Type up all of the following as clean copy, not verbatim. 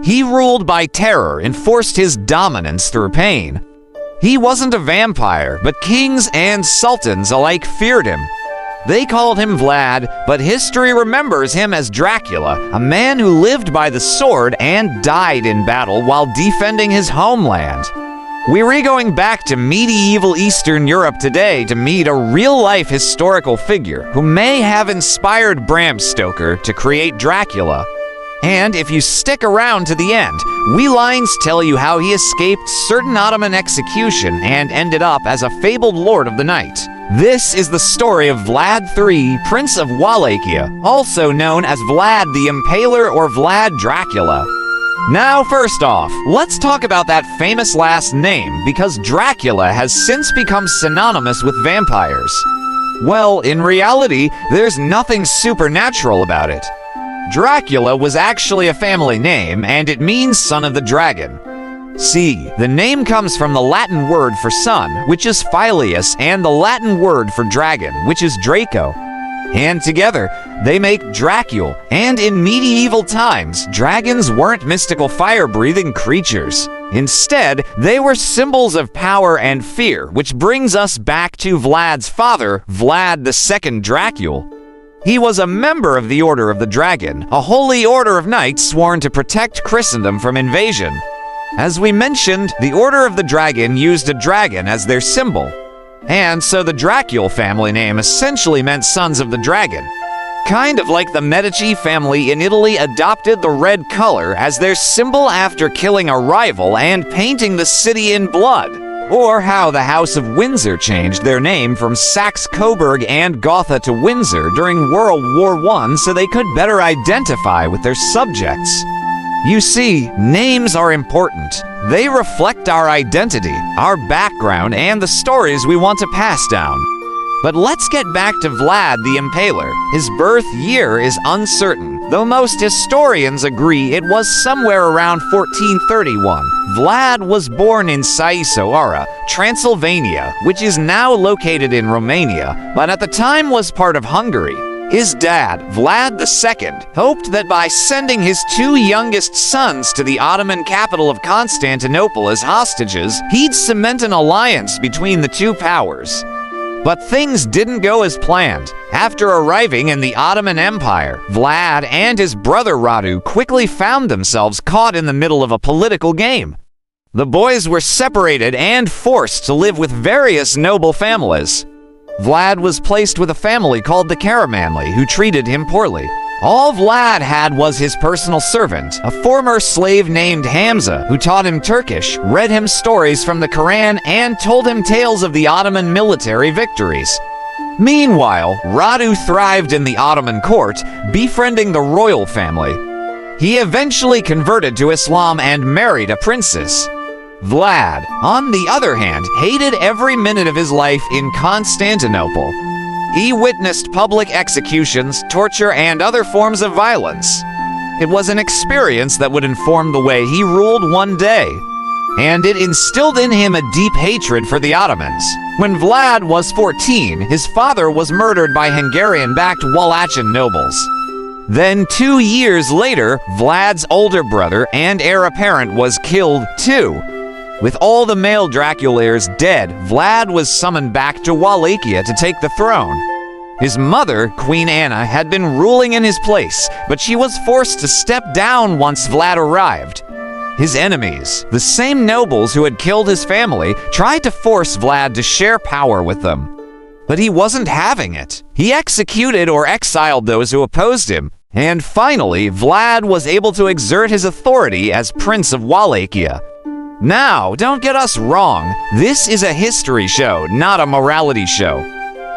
He ruled by terror and forced his dominance through pain. He wasn't a vampire, but kings and sultans alike feared him. They called him Vlad, but history remembers him as Dracula, a man who lived by the sword and died in battle while defending his homeland. We're going back to medieval Eastern Europe today to meet a real-life historical figure who may have inspired Bram Stoker to create Dracula. And if you stick around to the end, we lines tell you how he escaped certain Ottoman execution and ended up as a fabled lord of the night. This is the story of Vlad III, Prince of Wallachia, also known as Vlad the Impaler or Vlad Dracula. Now, first off, let's talk about that famous last name, because Dracula has since become synonymous with vampires. Well, in reality, there's nothing supernatural about it. Dracula was actually a family name, and it means son of the dragon. See, the name comes from the Latin word for son, which is Filius, and the Latin word for dragon, which is Draco. And together, they make Dracula. And in medieval times, dragons weren't mystical fire-breathing creatures. Instead, they were symbols of power and fear, which brings us back to Vlad's father, Vlad II Dracula. He was a member of the Order of the Dragon, a holy order of knights sworn to protect Christendom from invasion. As we mentioned, the Order of the Dragon used a dragon as their symbol. And so the Dracula family name essentially meant sons of the dragon. Kind of like the Medici family in Italy adopted the red color as their symbol after killing a rival and painting the city in blood. Or how the House of Windsor changed their name from Saxe-Coburg and Gotha to Windsor during World War I so they could better identify with their subjects. You see, names are important. They reflect our identity, our background, and the stories we want to pass down. But let's get back to Vlad the Impaler. His birth year is uncertain, though most historians agree it was somewhere around 1431. Vlad was born in Timișoara, Transylvania, which is now located in Romania, but at the time was part of Hungary. His dad, Vlad II, hoped that by sending his two youngest sons to the Ottoman capital of Constantinople as hostages, he'd cement an alliance between the two powers. But things didn't go as planned. After arriving in the Ottoman Empire, Vlad and his brother Radu quickly found themselves caught in the middle of a political game. The boys were separated and forced to live with various noble families. Vlad was placed with a family called the Karamanli, who treated him poorly. All Vlad had was his personal servant, a former slave named Hamza, who taught him Turkish, read him stories from the Quran, and told him tales of the Ottoman military victories. Meanwhile, Radu thrived in the Ottoman court, befriending the royal family. He eventually converted to Islam and married a princess. Vlad, on the other hand, hated every minute of his life in Constantinople. He witnessed public executions, torture, and other forms of violence. It was an experience that would inform the way he ruled one day, and it instilled in him a deep hatred for the Ottomans. When Vlad was 14, his father was murdered by Hungarian-backed Wallachian nobles. Then 2 years later, Vlad's older brother and heir apparent was killed too. With all the male Dracula heirs dead, Vlad was summoned back to Wallachia to take the throne. His mother, Queen Anna, had been ruling in his place, but she was forced to step down once Vlad arrived. His enemies, the same nobles who had killed his family, tried to force Vlad to share power with them. But he wasn't having it. He executed or exiled those who opposed him, and finally, Vlad was able to exert his authority as Prince of Wallachia. Now, don't get us wrong, this is a history show, not a morality show.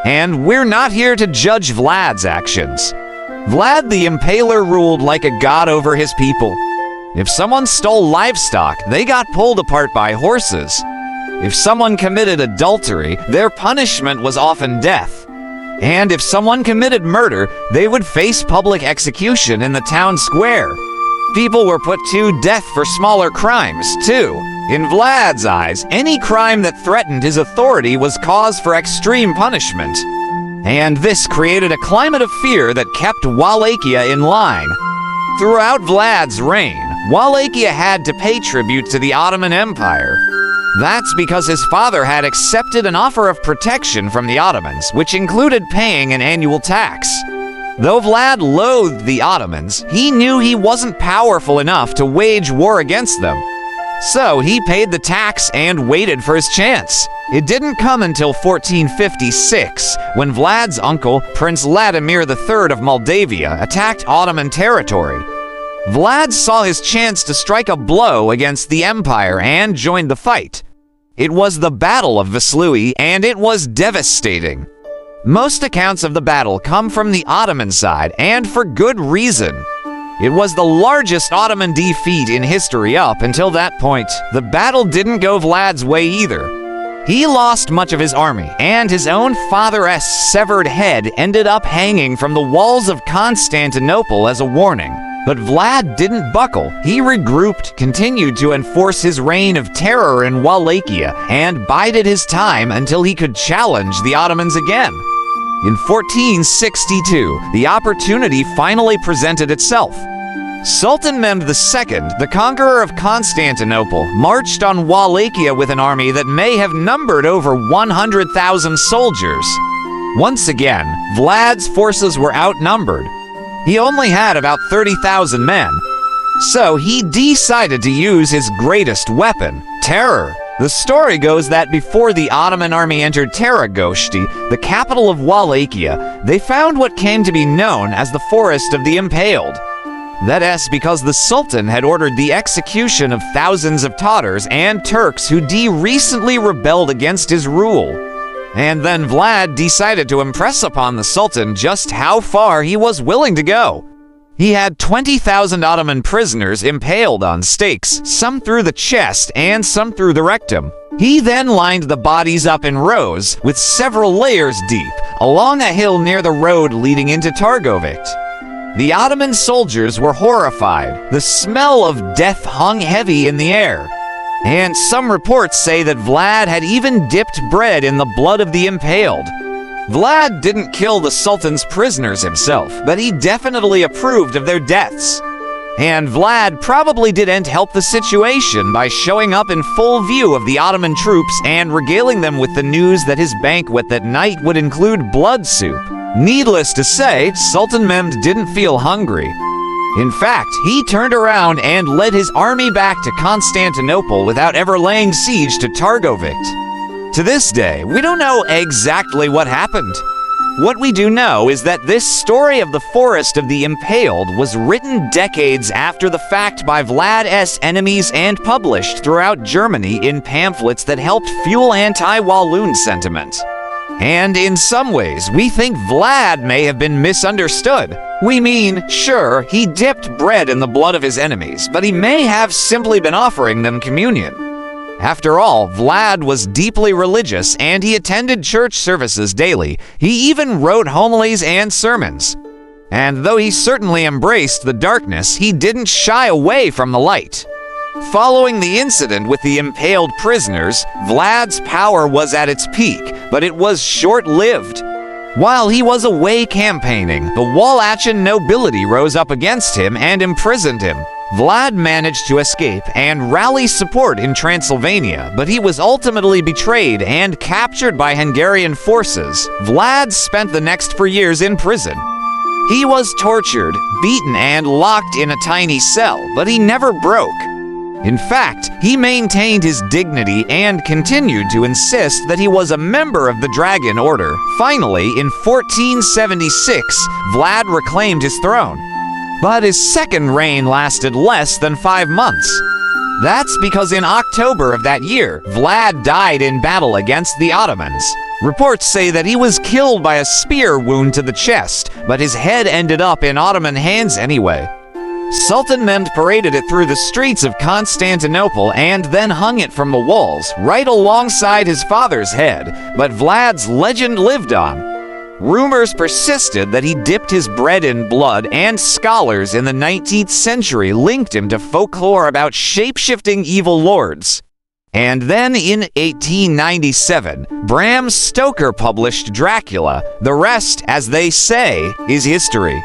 And we're not here to judge Vlad's actions. Vlad the Impaler ruled like a god over his people. If someone stole livestock, they got pulled apart by horses. If someone committed adultery, their punishment was often death. And if someone committed murder, they would face public execution in the town square. People were put to death for smaller crimes, too. In Vlad's eyes, any crime that threatened his authority was cause for extreme punishment. And this created a climate of fear that kept Wallachia in line. Throughout Vlad's reign, Wallachia had to pay tribute to the Ottoman Empire. That's because his father had accepted an offer of protection from the Ottomans, which included paying an annual tax. Though Vlad loathed the Ottomans, he knew he wasn't powerful enough to wage war against them. So he paid the tax and waited for his chance. It didn't come until 1456, when Vlad's uncle, Prince Vladimir III of Moldavia, attacked Ottoman territory. Vlad saw his chance to strike a blow against the empire and joined the fight. It was the Battle of Vaslui, and it was devastating. Most accounts of the battle come from the Ottoman side, and for good reason. It was the largest Ottoman defeat in history up until that point. The battle didn't go Vlad's way either. He lost much of his army, and his own father's severed head ended up hanging from the walls of Constantinople as a warning. But Vlad didn't buckle. He regrouped, continued to enforce his reign of terror in Wallachia, and bided his time until he could challenge the Ottomans again. In 1462, the opportunity finally presented itself. Sultan Mehmed II, the conqueror of Constantinople, marched on Wallachia with an army that may have numbered over 100,000 soldiers. Once again, Vlad's forces were outnumbered. He only had about 30,000 men. So he decided to use his greatest weapon, terror. The story goes that before the Ottoman army entered Taragosti, the capital of Wallachia, they found what came to be known as the Forest of the Impaled. That is because the Sultan had ordered the execution of thousands of Tatars and Turks who recently rebelled against his rule. And then Vlad decided to impress upon the Sultan just how far he was willing to go. He had 20,000 Ottoman prisoners impaled on stakes, some through the chest and some through the rectum. He then lined the bodies up in rows, with several layers deep, along a hill near the road leading into Targovik. The Ottoman soldiers were horrified. The smell of death hung heavy in the air. And some reports say that Vlad had even dipped bread in the blood of the impaled. Vlad didn't kill the Sultan's prisoners himself, but he definitely approved of their deaths. And Vlad probably didn't help the situation by showing up in full view of the Ottoman troops and regaling them with the news that his banquet that night would include blood soup. Needless to say, Sultan Mehmed didn't feel hungry. In fact, he turned around and led his army back to Constantinople without ever laying siege to Targovik. To this day, we don't know exactly what happened. What we do know is that this story of the Forest of the Impaled was written decades after the fact by Vlad's enemies and published throughout Germany in pamphlets that helped fuel anti-Walloon sentiment. And in some ways, we think Vlad may have been misunderstood. We mean, sure, he dipped bread in the blood of his enemies, but he may have simply been offering them communion. After all, Vlad was deeply religious and he attended church services daily. He even wrote homilies and sermons. And though he certainly embraced the darkness, he didn't shy away from the light. Following the incident with the impaled prisoners, Vlad's power was at its peak, but it was short-lived. While he was away campaigning, the Wallachian nobility rose up against him and imprisoned him. Vlad managed to escape and rally support in Transylvania, but he was ultimately betrayed and captured by Hungarian forces. Vlad spent the next 4 years in prison. He was tortured, beaten, and locked in a tiny cell, but he never broke. In fact, he maintained his dignity and continued to insist that he was a member of the Dragon Order. Finally, in 1476, Vlad reclaimed his throne. But his second reign lasted less than 5 months. That's because in October of that year, Vlad died in battle against the Ottomans. Reports say that he was killed by a spear wound to the chest, but his head ended up in Ottoman hands anyway. Sultan Mehmed paraded it through the streets of Constantinople and then hung it from the walls, right alongside his father's head, but Vlad's legend lived on. Rumors persisted that he dipped his bread in blood, and scholars in the 19th century linked him to folklore about shape-shifting evil lords. And then in 1897, Bram Stoker published Dracula. The rest, as they say, is history.